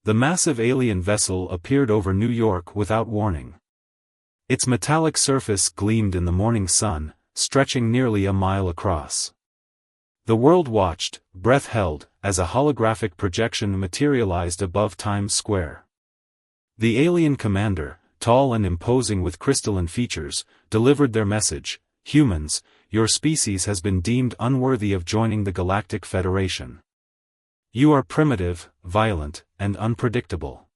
The massive alien vessel appeared over New York without warning. Its metallic surface gleamed in the morning sun, stretching nearly a mile across. The world watched, breath held, as a holographic projection materialized above Times Square. The alien commander, tall and imposing with crystalline features, delivered their message: "Humans, your species has been deemed unworthy of joining the Galactic Federation. You are primitive, violent, and unpredictable.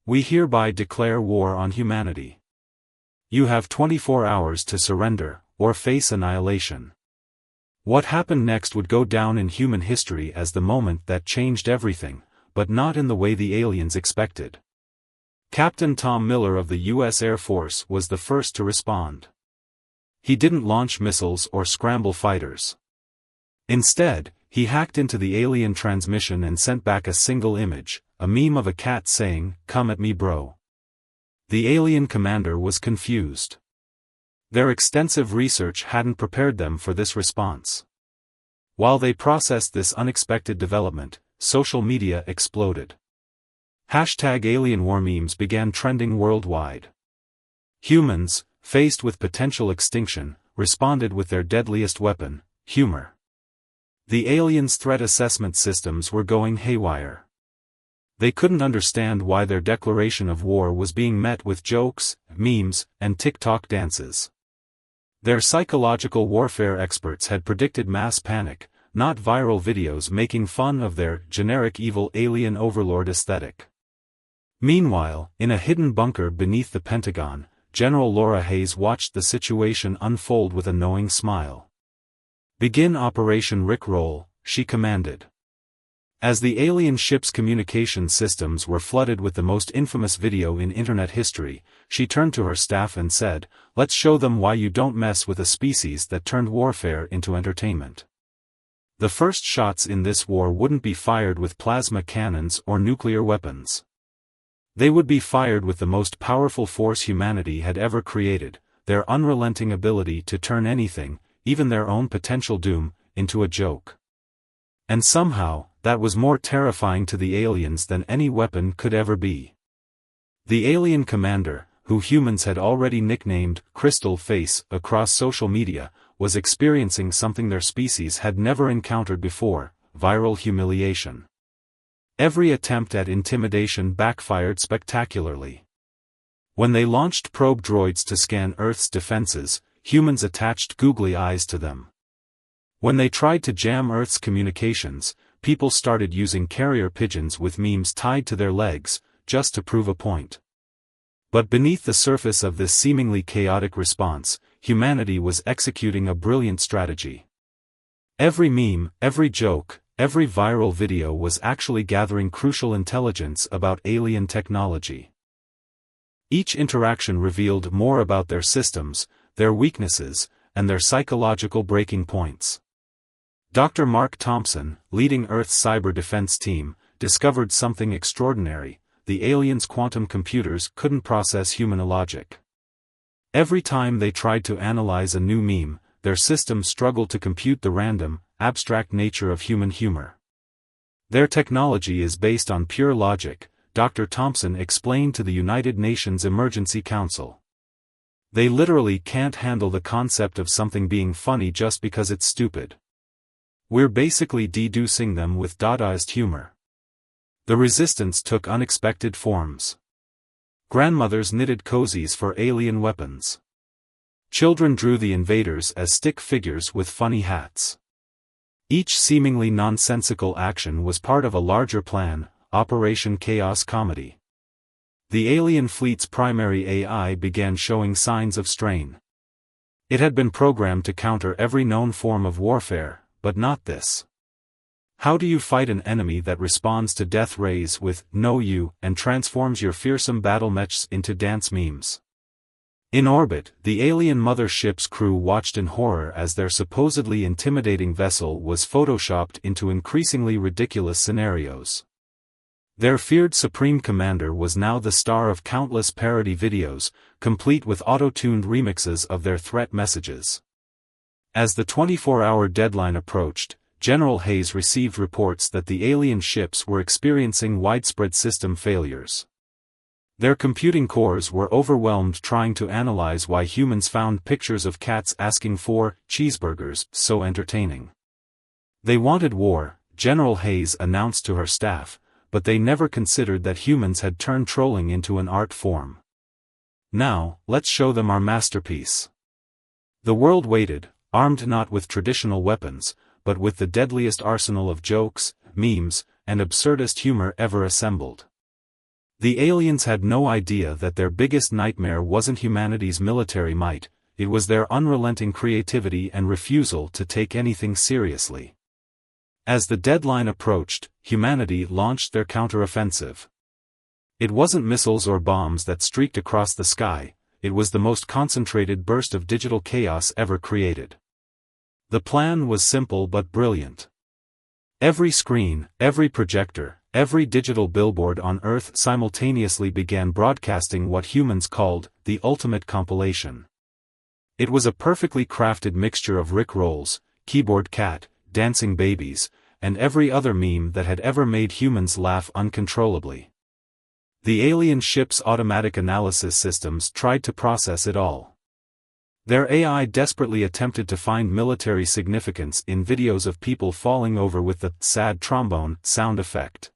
We hereby declare war on humanity. You have 24 hours to surrender, or face annihilation." What happened next would go down in human history as the moment that changed everything, but not in the way the aliens expected. Captain Tom Miller of the U.S. Air Force was the first to respond. He didn't launch missiles or scramble fighters. Instead, he hacked into the alien transmission and sent back a single image, a meme of a cat saying, "Come at me, bro." The alien commander was confused. Their extensive research hadn't prepared them for this response. While they processed this unexpected development, social media exploded. #AlienWar memes began trending worldwide. Humans, faced with potential extinction, responded with their deadliest weapon, humor. The aliens' threat assessment systems were going haywire. They couldn't understand why their declaration of war was being met with jokes, memes, and TikTok dances. Their psychological warfare experts had predicted mass panic, not viral videos making fun of their generic evil alien overlord aesthetic. Meanwhile, in a hidden bunker beneath the Pentagon, General Laura Hayes watched the situation unfold with a knowing smile. "Begin Operation Rickroll," she commanded. As the alien ship's communication systems were flooded with the most infamous video in internet history, she turned to her staff and said, "Let's show them why you don't mess with a species that turned warfare into entertainment." The first shots in this war wouldn't be fired with plasma cannons or nuclear weapons. They would be fired with the most powerful force humanity had ever created, their unrelenting ability to turn anything, even their own potential doom, into a joke. And somehow, that was more terrifying to the aliens than any weapon could ever be. The alien commander, who humans had already nicknamed Crystal Face across social media, was experiencing something their species had never encountered before: viral humiliation. Every attempt at intimidation backfired spectacularly. When they launched probe droids to scan Earth's defenses, humans attached googly eyes to them. When they tried to jam Earth's communications, people started using carrier pigeons with memes tied to their legs, just to prove a point. But beneath the surface of this seemingly chaotic response, humanity was executing a brilliant strategy. Every meme, every joke, every viral video was actually gathering crucial intelligence about alien technology. Each interaction revealed more about their systems, their weaknesses, and their psychological breaking points. Dr. Mark Thompson, leading Earth's cyber defense team, discovered something extraordinary: the aliens' quantum computers couldn't process human logic. Every time they tried to analyze a new meme, their systems struggled to compute the random, abstract nature of human humor. Their technology is based on pure logic, Dr. Thompson explained to the United Nations Emergency Council. They literally can't handle the concept of something being funny just because it's stupid. We're basically deducing them with Dadaist humor. The resistance took unexpected forms. Grandmothers knitted cozies for alien weapons. Children drew the invaders as stick figures with funny hats. Each seemingly nonsensical action was part of a larger plan, Operation Chaos Comedy. The alien fleet's primary AI began showing signs of strain. It had been programmed to counter every known form of warfare, but not this. How do you fight an enemy that responds to death rays with "know you" and transforms your fearsome battle mechs into dance memes? In orbit, the alien mother ship's crew watched in horror as their supposedly intimidating vessel was photoshopped into increasingly ridiculous scenarios. Their feared Supreme Commander was now the star of countless parody videos, complete with auto-tuned remixes of their threat messages. As the 24-hour deadline approached, General Hayes received reports that the alien ships were experiencing widespread system failures. Their computing cores were overwhelmed trying to analyze why humans found pictures of cats asking for cheeseburgers so entertaining. They wanted war, General Hayes announced to her staff, but they never considered that humans had turned trolling into an art form. Now, let's show them our masterpiece. The world waited, armed not with traditional weapons, but with the deadliest arsenal of jokes, memes, and absurdist humor ever assembled. The aliens had no idea that their biggest nightmare wasn't humanity's military might, it was their unrelenting creativity and refusal to take anything seriously. As the deadline approached, humanity launched their counteroffensive. It wasn't missiles or bombs that streaked across the sky, it was the most concentrated burst of digital chaos ever created. The plan was simple but brilliant. Every screen, every projector, every digital billboard on Earth simultaneously began broadcasting what humans called the ultimate compilation. It was a perfectly crafted mixture of Rickrolls, keyboard cat, dancing babies, and every other meme that had ever made humans laugh uncontrollably. The alien ship's automatic analysis systems tried to process it all. Their AI desperately attempted to find military significance in videos of people falling over with the sad trombone sound effect.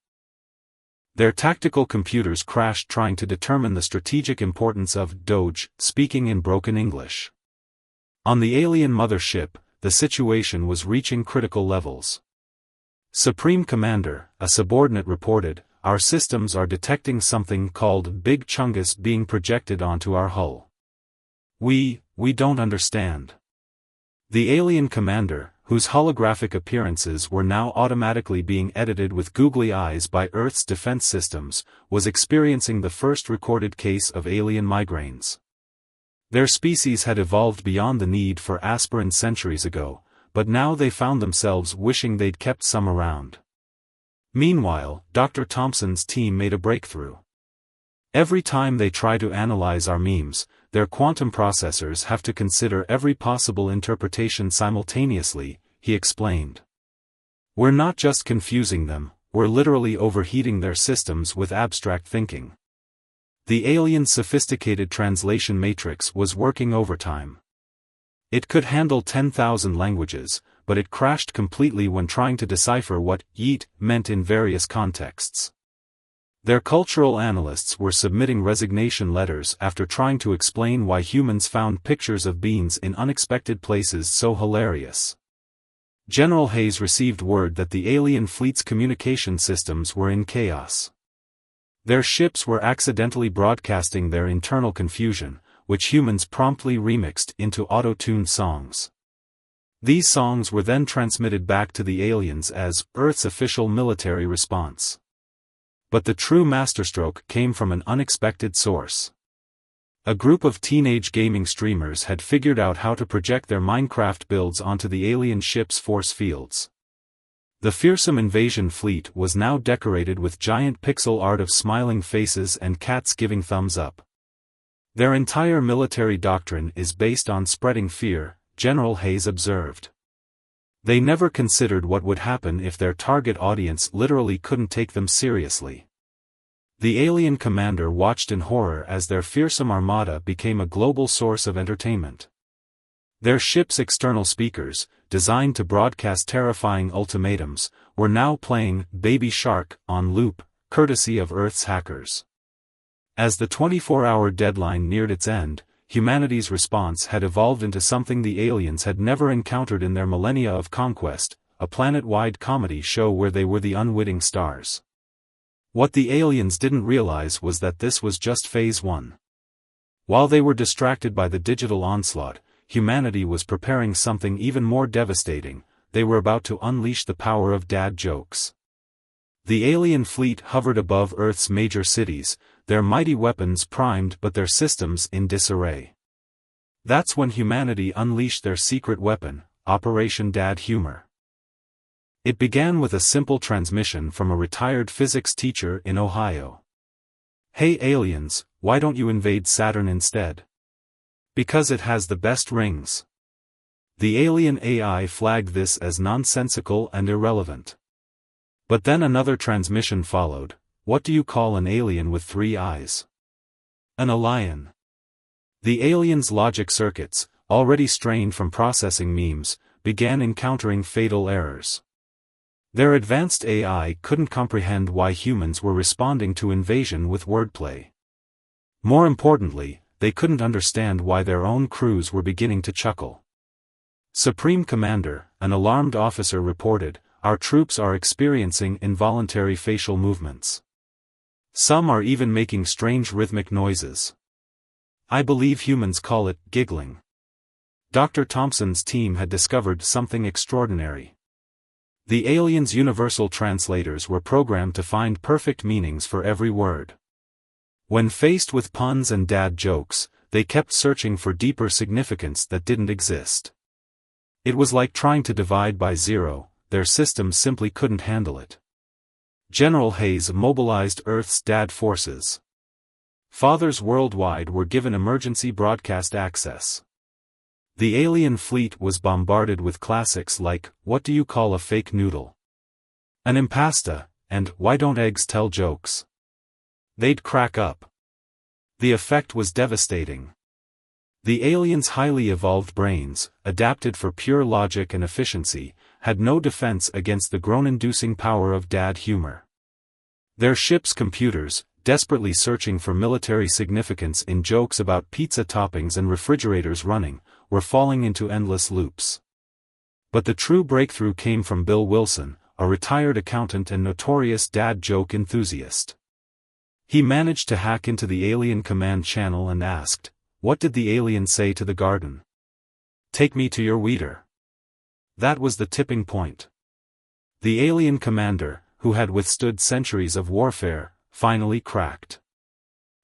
Their tactical computers crashed trying to determine the strategic importance of Doge, speaking in broken English. On the alien mothership, the situation was reaching critical levels. Supreme Commander, a subordinate reported, "Our systems are detecting something called Big Chungus being projected onto our hull. We don't understand." The alien commander, whose holographic appearances were now automatically being edited with googly eyes by Earth's defense systems, was experiencing the first recorded case of alien migraines. Their species had evolved beyond the need for aspirin centuries ago, but now they found themselves wishing they'd kept some around. Meanwhile, Dr. Thompson's team made a breakthrough. Every time they try to analyze our memes, their quantum processors have to consider every possible interpretation simultaneously, he explained. We're not just confusing them, we're literally overheating their systems with abstract thinking. The alien's sophisticated translation matrix was working overtime. It could handle 10,000 languages, but it crashed completely when trying to decipher what "yeet" meant in various contexts. Their cultural analysts were submitting resignation letters after trying to explain why humans found pictures of beans in unexpected places so hilarious. General Hayes received word that the alien fleet's communication systems were in chaos. Their ships were accidentally broadcasting their internal confusion, which humans promptly remixed into auto-tuned songs. These songs were then transmitted back to the aliens as Earth's official military response. But the true masterstroke came from an unexpected source. A group of teenage gaming streamers had figured out how to project their Minecraft builds onto the alien ship's force fields. The fearsome invasion fleet was now decorated with giant pixel art of smiling faces and cats giving thumbs up. Their entire military doctrine is based on spreading fear, General Hayes observed. They never considered what would happen if their target audience literally couldn't take them seriously. The alien commander watched in horror as their fearsome armada became a global source of entertainment. Their ship's external speakers, designed to broadcast terrifying ultimatums, were now playing Baby Shark on loop, courtesy of Earth's hackers. As the 24-hour deadline neared its end, humanity's response had evolved into something the aliens had never encountered in their millennia of conquest, a planet-wide comedy show where they were the unwitting stars. What the aliens didn't realize was that this was just phase 1. While they were distracted by the digital onslaught, humanity was preparing something even more devastating. They were about to unleash the power of dad jokes. The alien fleet hovered above Earth's major cities, their mighty weapons primed but their systems in disarray. That's when humanity unleashed their secret weapon, Operation Dad Humor. It began with a simple transmission from a retired physics teacher in Ohio. "Hey aliens, why don't you invade Saturn instead? Because it has the best rings. The alien AI flagged this as nonsensical and irrelevant. But then another transmission followed. What do you call an alien with 3 eyes? An alien. The alien's logic circuits, already strained from processing memes, began encountering fatal errors. Their advanced AI couldn't comprehend why humans were responding to invasion with wordplay. More importantly, they couldn't understand why their own crews were beginning to chuckle. Supreme Commander, an alarmed officer reported, "Our troops are experiencing involuntary facial movements. Some are even making strange rhythmic noises. I believe humans call it giggling." Dr. Thompson's team had discovered something extraordinary. The aliens' universal translators were programmed to find perfect meanings for every word. When faced with puns and dad jokes, they kept searching for deeper significance that didn't exist. It was like trying to divide by 0, their system simply couldn't handle it. General Hayes mobilized Earth's dad forces. Fathers worldwide were given emergency broadcast access. The alien fleet was bombarded with classics like, "What do you call a fake noodle?" "An impasta," and "Why don't eggs tell jokes?" They'd crack up. The effect was devastating. The aliens' highly evolved brains, adapted for pure logic and efficiency, had no defense against the groan-inducing power of dad humor. Their ship's computers, desperately searching for military significance in jokes about pizza toppings and refrigerators running, were falling into endless loops. But the true breakthrough came from Bill Wilson, a retired accountant and notorious dad joke enthusiast. He managed to hack into the alien command channel and asked, "What did the alien say to the garden? Take me to your weeder." That was the tipping point. The alien commander, who had withstood centuries of warfare, finally cracked.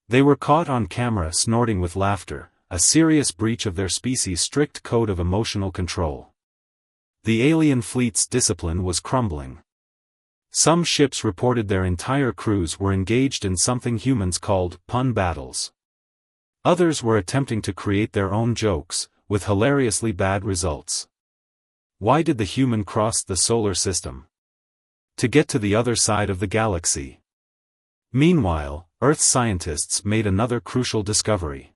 They were caught on camera snorting with laughter, a serious breach of their species' strict code of emotional control. The alien fleet's discipline was crumbling. Some ships reported their entire crews were engaged in something humans called pun battles. Others were attempting to create their own jokes, with hilariously bad results. Why did the human cross the solar system? To get to the other side of the galaxy. Meanwhile, Earth scientists made another crucial discovery.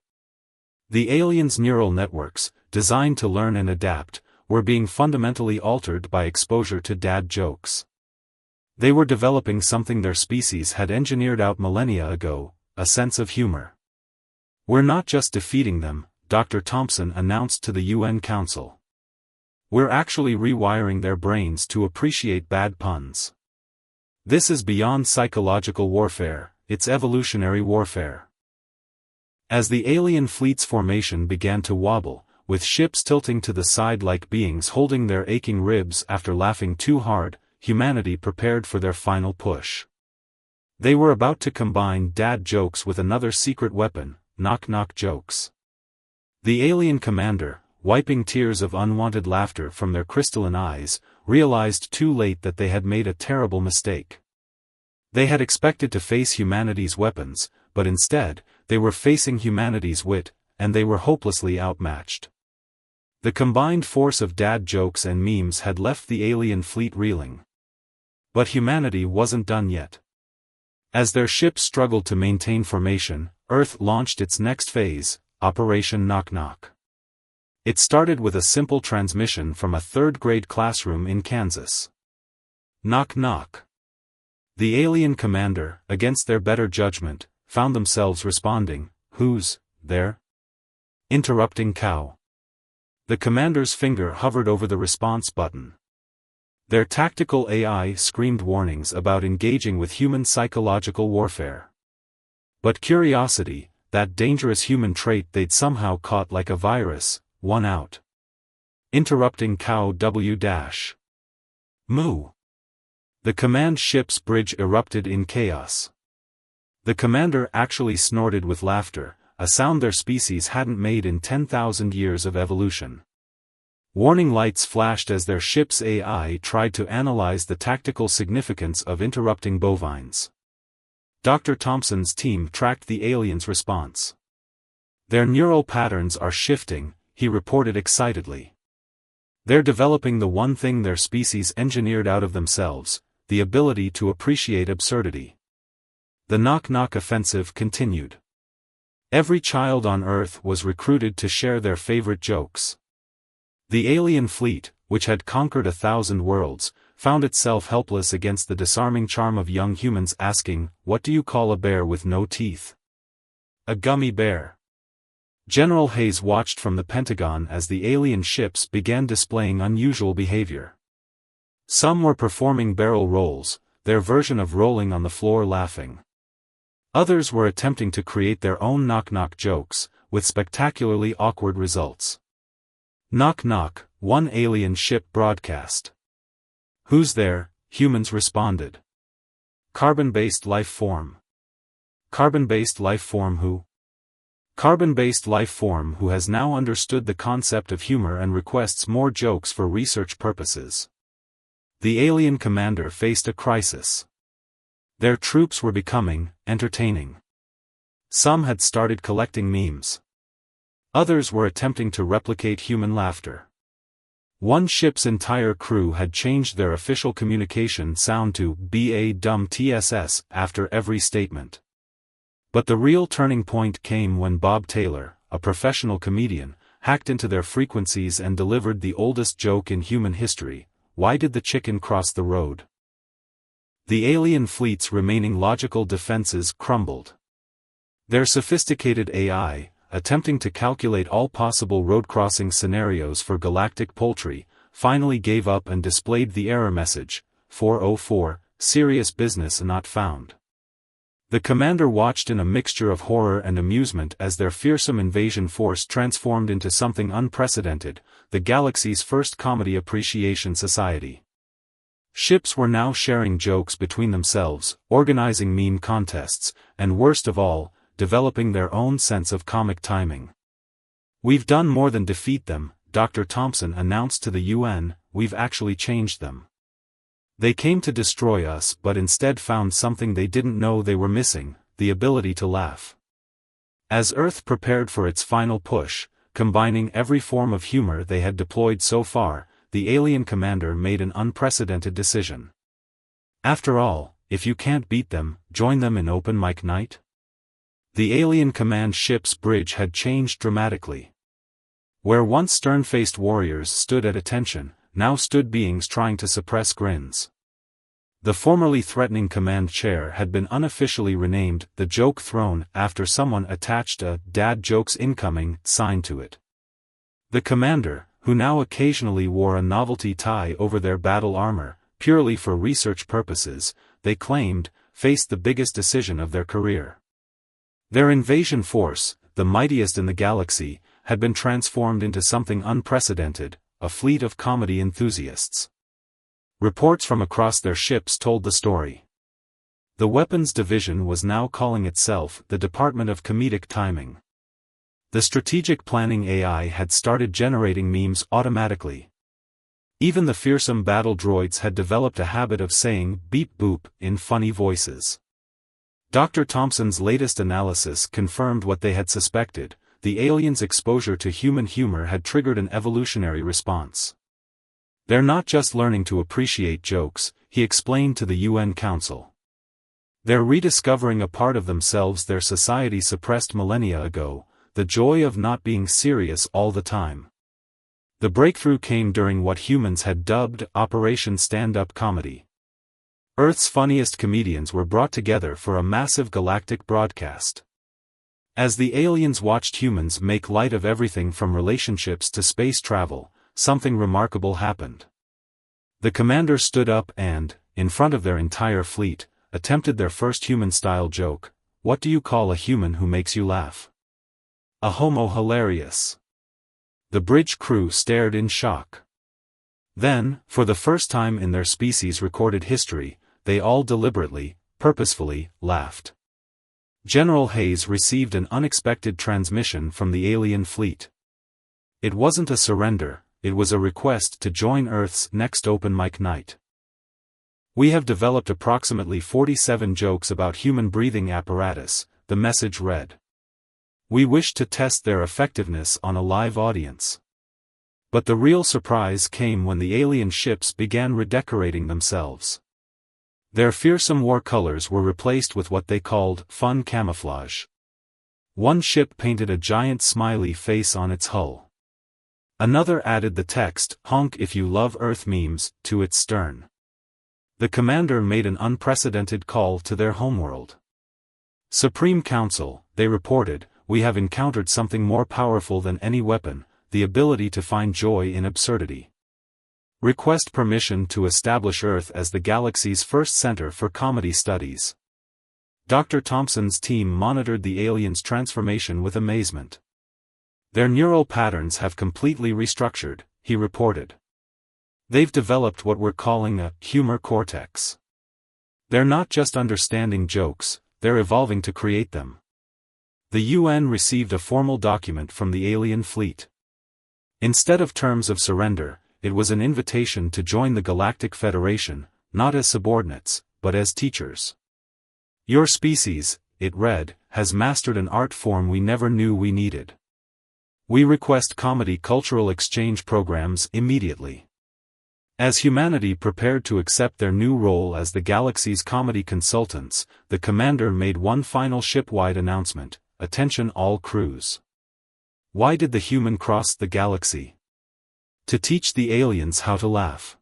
The aliens' neural networks, designed to learn and adapt, were being fundamentally altered by exposure to dad jokes. They were developing something their species had engineered out millennia ago, a sense of humor. "We're not just defeating them," Dr. Thompson announced to the UN Council. "We're actually rewiring their brains to appreciate bad puns. This is beyond psychological warfare, it's evolutionary warfare." As the alien fleet's formation began to wobble, with ships tilting to the side like beings holding their aching ribs after laughing too hard, humanity prepared for their final push. They were about to combine dad jokes with another secret weapon, knock-knock jokes. The alien commander, wiping tears of unwanted laughter from their crystalline eyes, realized too late that they had made a terrible mistake. They had expected to face humanity's weapons, but instead, they were facing humanity's wit, and they were hopelessly outmatched. The combined force of dad jokes and memes had left the alien fleet reeling. But humanity wasn't done yet. As their ships struggled to maintain formation, Earth launched its next phase, Operation Knock Knock. It started with a simple transmission from a third-grade classroom in Kansas. "Knock knock." The alien commander, against their better judgment, found themselves responding, "Who's there?" "Interrupting cow." The commander's finger hovered over the response button. Their tactical AI screamed warnings about engaging with human psychological warfare. But curiosity, that dangerous human trait they'd somehow caught like a virus, won out. Interrupting cow moo. The command ship's bridge erupted in chaos. The commander actually snorted with laughter, a sound their species hadn't made in 10,000 years of evolution. Warning lights flashed as their ship's AI tried to analyze the tactical significance of interrupting bovines. Dr. Thompson's team tracked the aliens' response. "Their neural patterns are shifting," he reported excitedly. They're developing the one thing their species engineered out of themselves, the ability to appreciate absurdity. The knock-knock offensive continued. Every child on Earth was recruited to share their favorite jokes. The alien fleet, which had conquered 1,000 worlds, found itself helpless against the disarming charm of young humans asking, "What do you call a bear with no teeth?" "A gummy bear." General Hayes watched from the Pentagon as the alien ships began displaying unusual behavior. Some were performing barrel rolls, their version of rolling on the floor laughing. Others were attempting to create their own knock-knock jokes, with spectacularly awkward results. "Knock knock," one alien ship broadcast. "Who's there?" humans responded. "Carbon-based life form." "Carbon-based life form who?" "Carbon-based life form who has now understood the concept of humor and requests more jokes for research purposes." The alien commander faced a crisis. Their troops were becoming entertaining. Some had started collecting memes. Others were attempting to replicate human laughter. One ship's entire crew had changed their official communication sound to "ba dumb tss" after every statement. But the real turning point came when Bob Taylor, a professional comedian, hacked into their frequencies and delivered the oldest joke in human history: "Why did the chicken cross the road?" The alien fleet's remaining logical defenses crumbled. Their sophisticated AI, attempting to calculate all possible road-crossing scenarios for galactic poultry, finally gave up and displayed the error message, 404, "Serious business not found." The commander watched in a mixture of horror and amusement as their fearsome invasion force transformed into something unprecedented, the galaxy's first comedy appreciation society. Ships were now sharing jokes between themselves, organizing meme contests, and worst of all, developing their own sense of comic timing. "We've done more than defeat them," Dr. Thompson announced to the UN, "we've actually changed them. They came to destroy us but instead found something they didn't know they were missing, the ability to laugh." As Earth prepared for its final push, combining every form of humor they had deployed so far, the alien commander made an unprecedented decision. After all, if you can't beat them, join them in open mic night? The alien command ship's bridge had changed dramatically. Where once stern-faced warriors stood at attention, now stood beings trying to suppress grins. The formerly threatening command chair had been unofficially renamed the Joke Throne after someone attached a "Dad Jokes Incoming" sign to it. The commander, who now occasionally wore a novelty tie over their battle armor, purely for research purposes, they claimed, faced the biggest decision of their career. Their invasion force, the mightiest in the galaxy, had been transformed into something unprecedented, a fleet of comedy enthusiasts. Reports from across their ships told the story. The weapons division was now calling itself the Department of Comedic Timing. The strategic planning AI had started generating memes automatically. Even the fearsome battle droids had developed a habit of saying "beep boop" in funny voices. Dr. Thompson's latest analysis confirmed what they had suspected: the aliens' exposure to human humor had triggered an evolutionary response. "They're not just learning to appreciate jokes," he explained to the UN Council. "They're rediscovering a part of themselves their society suppressed millennia ago, the joy of not being serious all the time." The breakthrough came during what humans had dubbed Operation Stand-Up Comedy. Earth's funniest comedians were brought together for a massive galactic broadcast. As the aliens watched humans make light of everything from relationships to space travel, something remarkable happened. The commander stood up and, in front of their entire fleet, attempted their first human-style joke: "What do you call a human who makes you laugh?" "A homo hilarious." The bridge crew stared in shock. Then, for the first time in their species' recorded history, they all deliberately, purposefully, laughed. General Hayes received an unexpected transmission from the alien fleet. It wasn't a surrender, it was a request to join Earth's next open mic night. "We have developed approximately 47 jokes about human breathing apparatus," the message read. "We wish to test their effectiveness on a live audience. But the real surprise came when the alien ships began redecorating themselves. Their fearsome war colors were replaced with what they called fun camouflage. One ship painted a giant smiley face on its hull. Another added the text, "Honk if you love Earth memes," to its stern. The commander made an unprecedented call to their homeworld. "Supreme Council," they reported, "we have encountered something more powerful than any weapon, the ability to find joy in absurdity. Request permission to establish Earth as the galaxy's first center for comedy studies." Dr. Thompson's team monitored the aliens' transformation with amazement. "Their neural patterns have completely restructured," he reported. "They've developed what we're calling a humor cortex. They're not just understanding jokes, they're evolving to create them." The UN received a formal document from the alien fleet. Instead of terms of surrender, it was an invitation to join the Galactic Federation, not as subordinates, but as teachers. "Your species," it read, "has mastered an art form we never knew we needed. We request comedy cultural exchange programs immediately." As humanity prepared to accept their new role as the galaxy's comedy consultants, the commander made one final ship-wide announcement: "Attention all crews. Why did the human cross the galaxy? To teach the aliens how to laugh.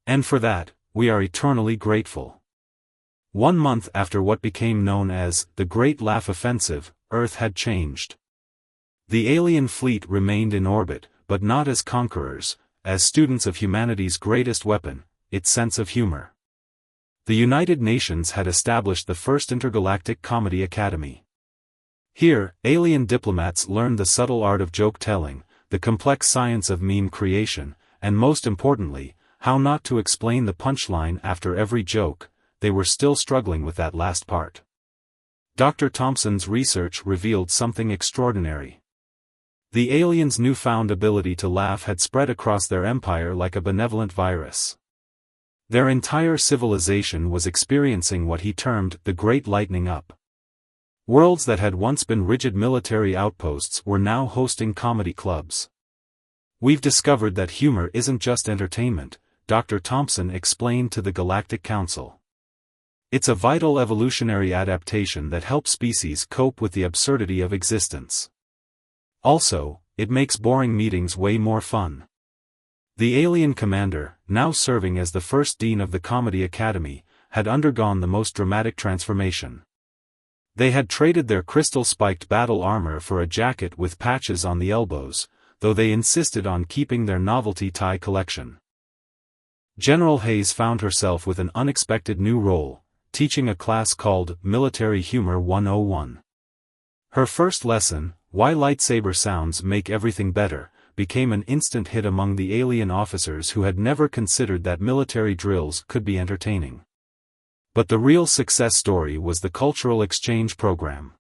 And for that, we are eternally grateful." 1 month after what became known as the Great Laugh Offensive, Earth had changed. The alien fleet remained in orbit, but not as conquerors, as students of humanity's greatest weapon, its sense of humor. The United Nations had established the first Intergalactic Comedy Academy. Here, alien diplomats learned the subtle art of joke-telling, the complex science of meme creation, and most importantly, how not to explain the punchline after every joke. They were still struggling with that last part. Dr. Thompson's research revealed something extraordinary. The aliens' newfound ability to laugh had spread across their empire like a benevolent virus. Their entire civilization was experiencing what he termed the Great Lightening Up. Worlds that had once been rigid military outposts were now hosting comedy clubs. "We've discovered that humor isn't just entertainment," Dr. Thompson explained to the Galactic Council. "It's a vital evolutionary adaptation that helps species cope with the absurdity of existence. Also, it makes boring meetings way more fun." The alien commander, now serving as the first dean of the Comedy Academy, had undergone the most dramatic transformation. They had traded their crystal-spiked battle armor for a jacket with patches on the elbows, though they insisted on keeping their novelty tie collection. General Hayes found herself with an unexpected new role, teaching a class called Military Humor 101. Her first lesson, "Why Lightsaber Sounds Make Everything Better," became an instant hit among the alien officers who had never considered that military drills could be entertaining. But the real success story was the cultural exchange program.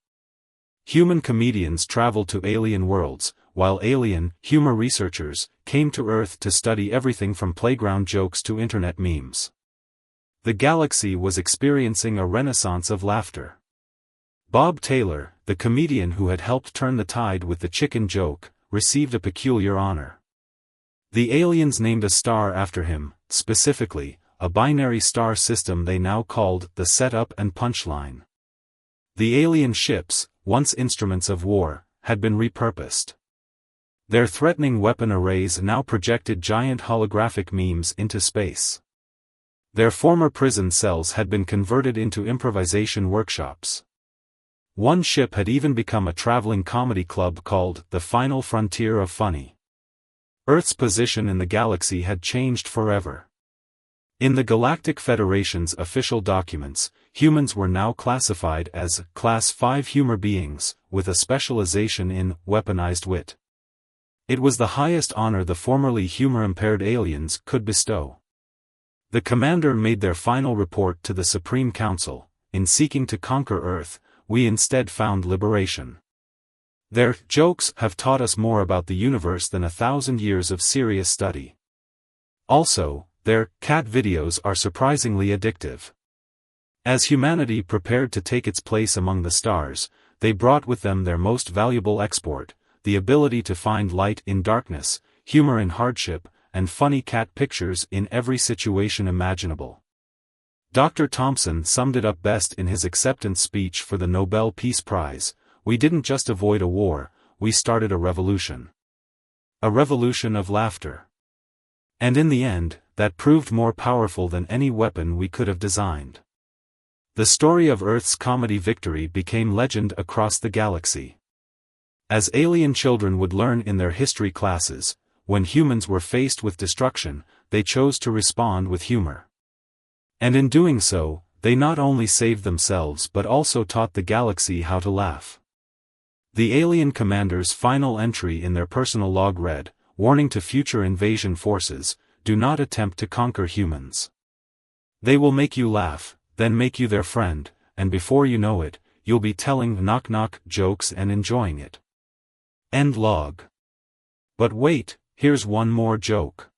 Human comedians traveled to alien worlds, while alien, humor researchers, came to Earth to study everything from playground jokes to internet memes. The galaxy was experiencing a renaissance of laughter. Bob Taylor, the comedian who had helped turn the tide with the chicken joke, received a peculiar honor. The aliens named a star after him, specifically, a binary star system they now called the setup and punchline. The alien ships, once instruments of war, had been repurposed. Their threatening weapon arrays now projected giant holographic memes into space. Their former prison cells had been converted into improvisation workshops. One ship had even become a traveling comedy club called the Final Frontier of Funny. Earth's position in the galaxy had changed forever. In the Galactic Federation's official documents, humans were now classified as Class 5 humor beings, with a specialization in weaponized wit. It was the highest honor the formerly humor-impaired aliens could bestow. The commander made their final report to the Supreme Council: "In seeking to conquer Earth, we instead found liberation. Their jokes have taught us more about the universe than 1,000 years of serious study. Also, their cat videos are surprisingly addictive." As humanity prepared to take its place among the stars, they brought with them their most valuable export, the ability to find light in darkness, humor in hardship, and funny cat pictures in every situation imaginable. Dr. Thompson summed it up best in his acceptance speech for the Nobel Peace Prize: "We didn't just avoid a war, we started a revolution. A revolution of laughter. And in the end, that proved more powerful than any weapon we could have designed." The story of Earth's comedy victory became legend across the galaxy. As alien children would learn in their history classes, when humans were faced with destruction, they chose to respond with humor. And in doing so, they not only saved themselves but also taught the galaxy how to laugh. The alien commander's final entry in their personal log read, "Warning to future invasion forces, do not attempt to conquer humans. They will make you laugh, then make you their friend, and before you know it, you'll be telling knock-knock jokes and enjoying it." End log. But wait, here's one more joke.